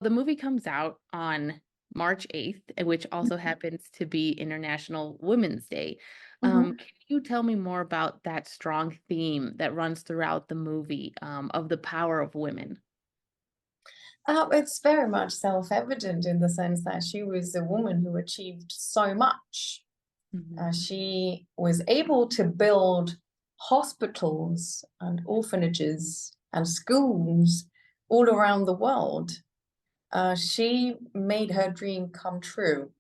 The movie comes out on March 8th, which also Mhm, happens to be International Women's Day. mhm. Can you tell me more about that strong theme that runs throughout the movie, of the power of women? It's very much self-evident in the sense that she was a woman who achieved so much. Mhm. She was able to build hospitals and orphanages and schools all around the world. She made her dream come true.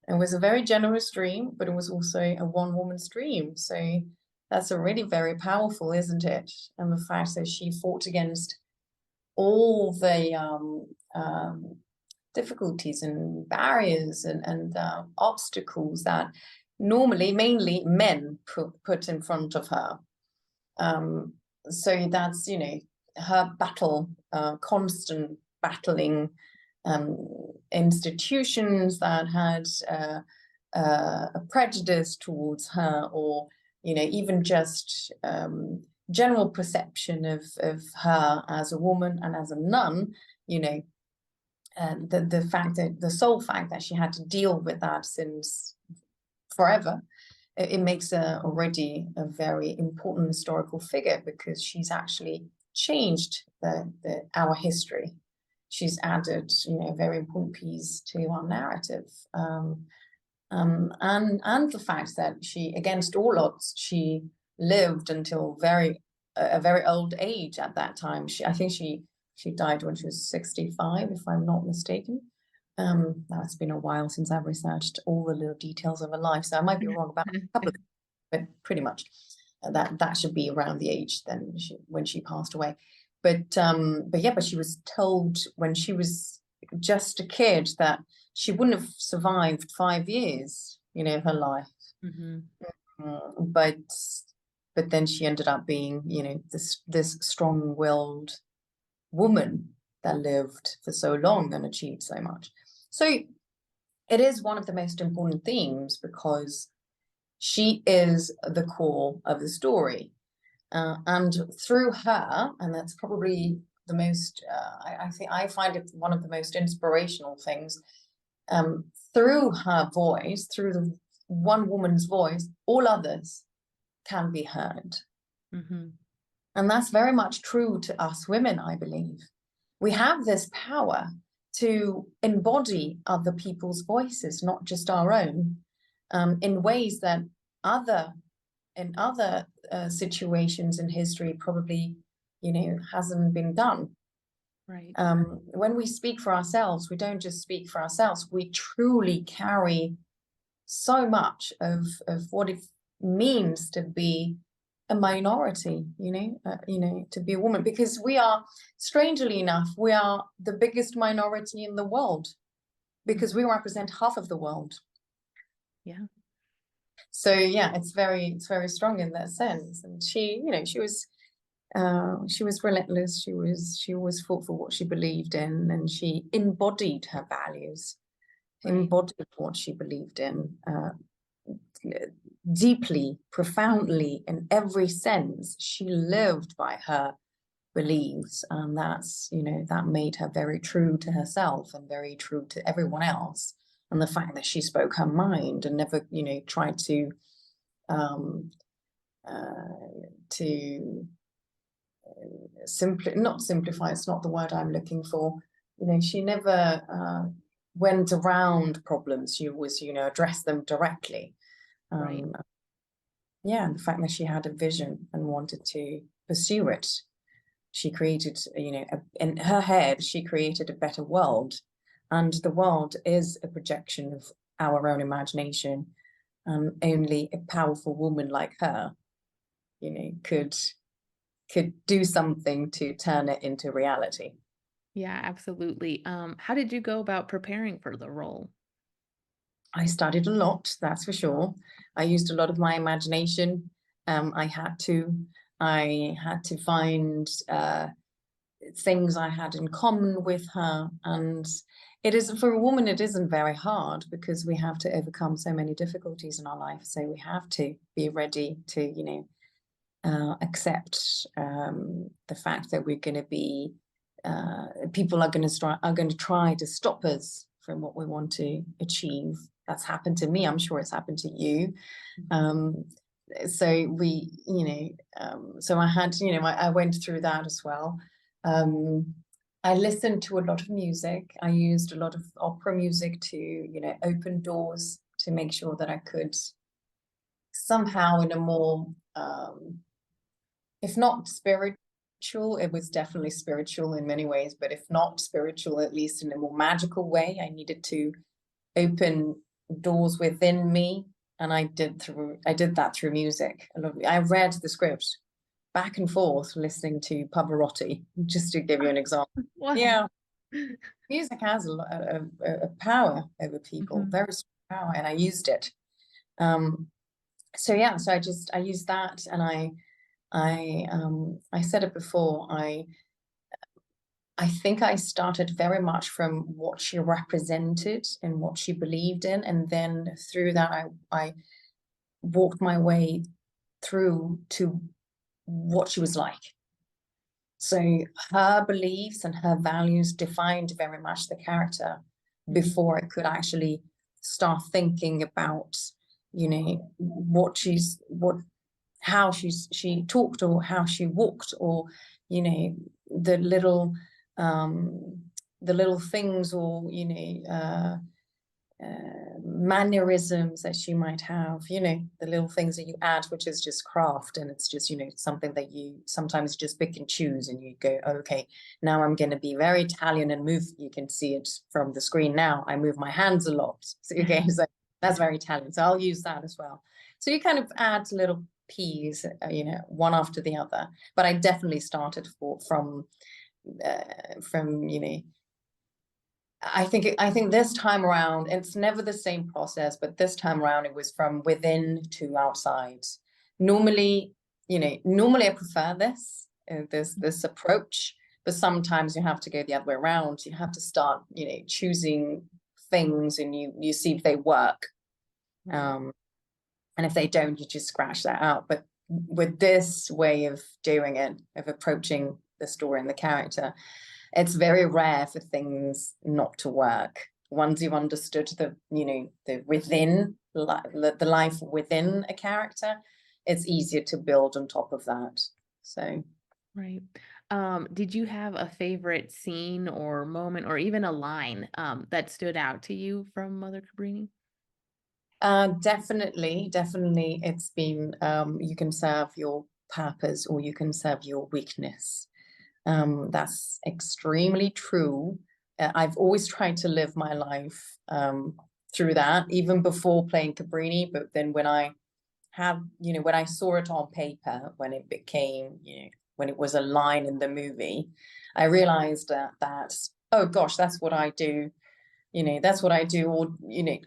It was a very generous dream, but it was also a one-woman's dream. So that's already very powerful, isn't it? And the fact that she fought against all the difficulties and barriers and obstacles that normally mainly men put in front of her. Um, so that's, her battle, constant battling um, institutions that had a prejudice towards her, or even just general perception of her as a woman and as a nun. You know, the fact that the sole fact that she had to deal with that since forever, it makes her already a very important historical figure because she's actually changed our history. She's added, a very important piece to our narrative. And the fact that she, against all odds, she lived until a very old age at that time. I think she died when she was 65, if I'm not mistaken. Now it's been a while since I've researched all the little details of her life, so I might be wrong about a couple of, but pretty much that should be around the age then when she passed away. But yeah, but she was told when she was just a kid that she wouldn't have survived 5 years, of her life. Mhm. Mm, but then she ended up being, this strong-willed woman that lived for so long and achieved so much. So it is one of the most important themes because she is the core of the story. And through her, and that's probably the most, I think I find it one of the most inspirational things, through her voice, through the one woman's voice, all others can be heard. Mhm. And that's very much true to us women, I believe. We have this power to embody other people's voices, not just our own, in ways that other in other situations in history probably, hasn't been done. Right. When we speak for ourselves, we don't just speak for ourselves. We truly carry so much of what it means to be a minority, to be a woman, because we are, strangely enough, we are the biggest minority in the world Mhm. because we represent half of the world. Yeah. So yeah, it's very strong in that sense. And she was relentless. She always fought for what she believed in, and she embodied her values, Right. embodied what she believed in, deeply, profoundly, in every sense. She lived by her beliefs, and that made her very true to herself and very true to everyone else. And the fact that she spoke her mind and never, tried um, to simply not simplify. It's not the word I'm looking for. She never went around problems. She always, addressed them directly. Right. Um, yeah, and the fact that she had a vision and wanted to pursue it, she created, in her head, she created a better world, and the world is a projection of our own imagination. Only a powerful woman like her, could do something to turn it into reality. Yeah, absolutely. How did you go about preparing for the role? I studied a lot, that's for sure. I used a lot of my imagination. I had to. I had to find things I had in common with her. And it is, for a woman, it isn't very hard because we have to overcome so many difficulties in our life. So we have to be ready to, accept the fact that we're going to be people are going to try to stop us from what we want to achieve. That's happened to me. I'm sure it's happened to you. So we, so I had, I went through that as well. I listened to a lot of music. I used a lot of opera music to, open doors to make sure that I could somehow, in a more, if not spiritual, it was definitely spiritual in many ways, but if not spiritual, at least in a more magical way, I needed to open doors within me. And I did that through music. I read the script back and forth, listening to Pavarotti, just to give you an example. Wow. Yeah, music has a power over people, very strong power, and I used it. So yeah, so I used that, and I said it before. I think I started very much from what she represented and what she believed in, and then through that I walked my way through to what she was like. So her beliefs and her values defined very much the character before I could actually start thinking about, how she talked or how she walked, or, the little things, or, mannerisms that she might have, the little things that you add, which is just craft, and it's just, something that you sometimes just pick and choose, and you go, oh, okay, now I'm going to be very Italian and move. You can see it from the screen now. I move my hands a lot. So, okay, so that's very Italian. So I'll use that as well. So you kind of add little P's, one after the other. But I definitely started from I think this time around, it's never the same process, but this time around it was from within to outside. Normally I prefer this approach, but sometimes you have to go the other way around. You have to start, choosing things, and you see if they work. And if they don't, you just scratch that out. But with this way of doing it, of approaching the story and the character, it's very rare for things not to work. Once you've understood the life within a character, it's easier to build on top of that. So, right. Did you have a favorite scene or moment, or even a line that stood out to you from Mother Cabrini? Definitely. It's been, you can serve your purpose or you can serve your weakness. That's extremely true. I've always tried to live my life through that, even before playing Cabrini. But then when I saw it on paper, when it became, when it was a line in the movie, I realized that, oh gosh, that's what I do. That's what I do, or,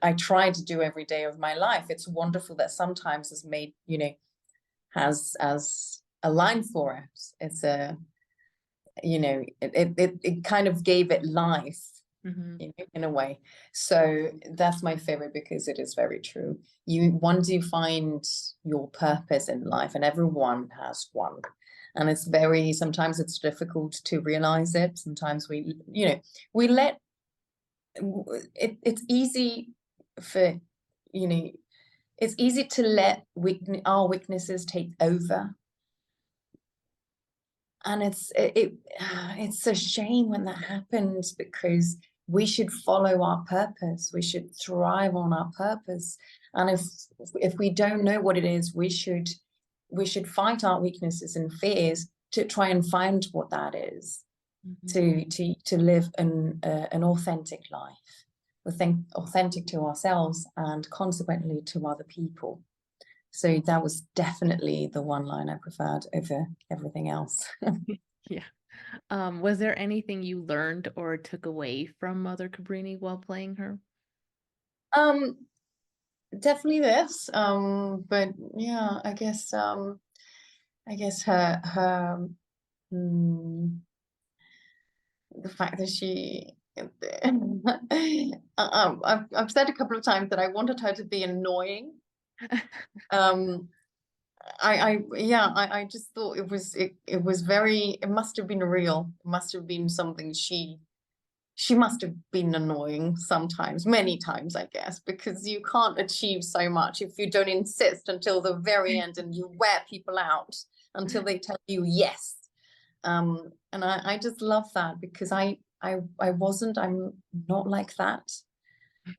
I try to do every day of my life. It's wonderful that sometimes is made, has as a line for it. It's it kind of gave it life, in a way. So that's my favorite, because it is very true. Once you find your purpose in life, and everyone has one, and sometimes it's difficult to realize it. Sometimes we let it's easy for, it's easy to let our weaknesses take over. And it's a shame when that happens, because we should follow our purpose. We should thrive on our purpose. And if we don't know what it is, we should fight our weaknesses and fears to try and find what that is, to live an authentic life. We think authentic to ourselves and consequently to other people. So that was definitely the one line I preferred over everything else. Yeah. Was there anything you learned or took away from Mother Cabrini while playing her? Definitely this. But yeah, I guess her the fact that she I've said a couple of times that I wanted her to be annoying. I just thought it was very, it must have been real. It must have been something she must have been annoying sometimes, many times, I guess, because you can't achieve so much if you don't insist until the very end and you wear people out until they tell you yes. And I just love that because I'm not like that.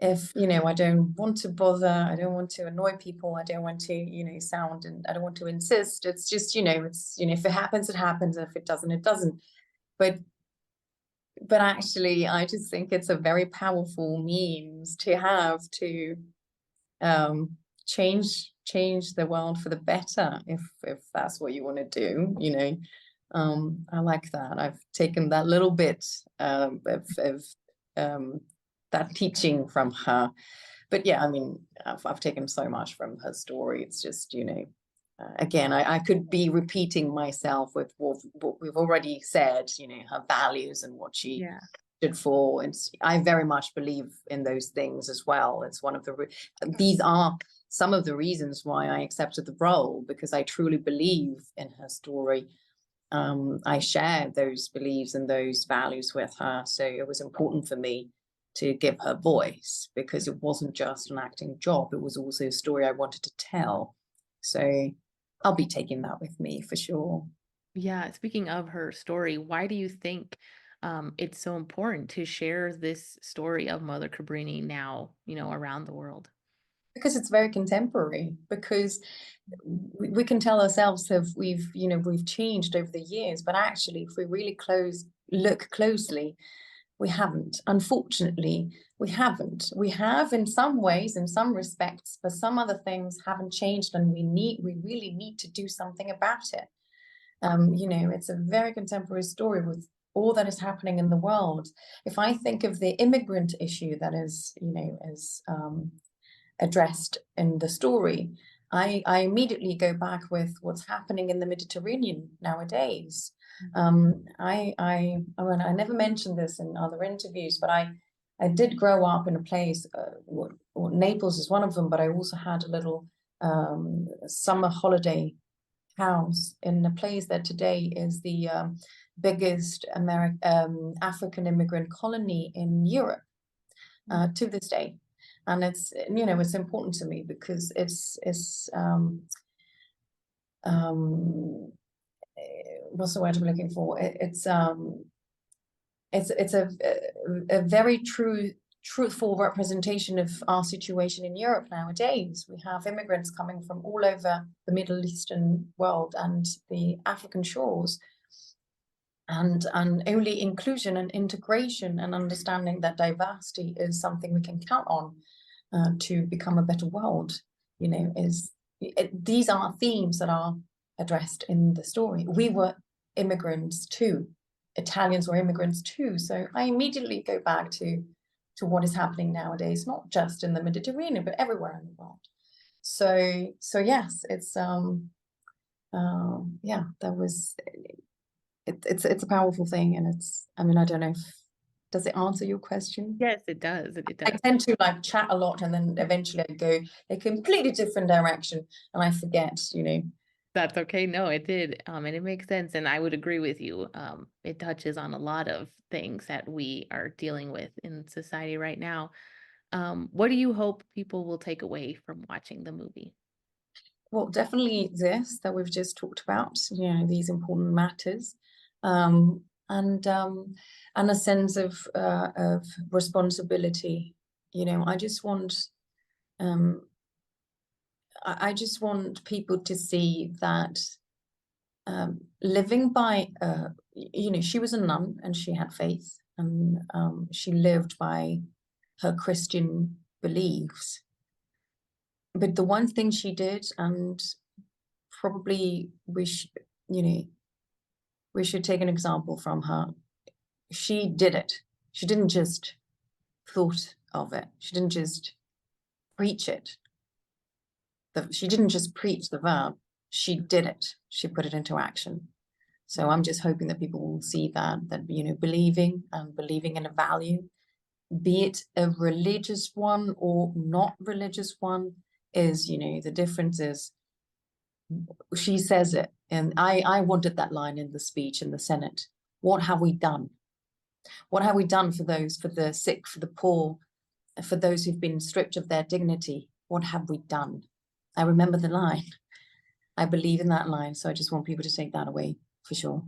If, you know, I don't want to bother, I don't want to annoy people, I don't want to, you know, sound, and I don't want to insist. It's just, you know, it's, you know, if it happens, it happens. If it doesn't, it doesn't. But actually, I just think it's a very powerful means to have to change the world for the better, if that's what you want to do, you know. I like that. I've taken that little bit of that teaching from her. But yeah, I mean, I've taken so much from her story. It's just, you know, again, I could be repeating myself with what we've already said, you know, her values and what she Yeah. stood for. And I very much believe in those things as well. It's one of these are some of the reasons why I accepted the role, because I truly believe in her story. I share those beliefs and those values with her. So it was important for me to give her voice, because it wasn't just an acting job. It was also a story I wanted to tell. So I'll be taking that with me for sure. Yeah, speaking of her story, why do you think it's so important to share this story of Mother Cabrini now, around the world? Because it's very contemporary, because we can tell ourselves that we've changed over the years, but actually if we really look closely, we haven't. Unfortunately, we haven't. We have in some ways, in some respects, but some other things haven't changed, and we really need to do something about it. It's a very contemporary story with all that is happening in the world. If I think of the immigrant issue that is addressed in the story, I immediately go back with what's happening in the Mediterranean nowadays. I mean, I never mentioned this in other interviews, but I did grow up in a place, Naples is one of them, but I also had a little summer holiday house in a place that today is the biggest African immigrant colony in Europe to this day. And it's important to me because it's what's the word I'm looking for? It's a very truthful representation of our situation in Europe nowadays. We have immigrants coming from all over the Middle Eastern world and the African shores. And only inclusion and integration and understanding that diversity is something we can count on to become a better world, these are themes that are addressed in the story. We were immigrants too. Italians were immigrants too. So I immediately go back to what is happening nowadays, not just in the Mediterranean, but everywhere in the world. So yes, it's it's a powerful thing, and I mean, I don't know does it answer your question? Yes, it does. It I does. tend to chat a lot, and then eventually I go a completely different direction and I forget. That's okay. No, it did. And it makes sense. And I would agree with you. It touches on a lot of things that we are dealing with in society right now. What do you hope people will take away from watching the movie? Well, definitely this that we've just talked about, these important matters, and a sense of responsibility. I just want I just want people to see that living by she was a nun and she had faith, and she lived by her Christian beliefs. But the one thing she did, and probably we should take an example from her. She did it. She didn't just thought of it. She didn't just preach it. She didn't just preach the verb. She did it. She put it into action. So I'm just hoping that people will see that believing in a value, be it a religious one or not religious one, is the difference is she says it, and I wanted that line in the speech in the Senate. What have we done? What have we done for those, for the sick, for the poor, for those who've been stripped of their dignity? What have we done? I remember the line. I believe in that line. So I just want people to take that away for sure.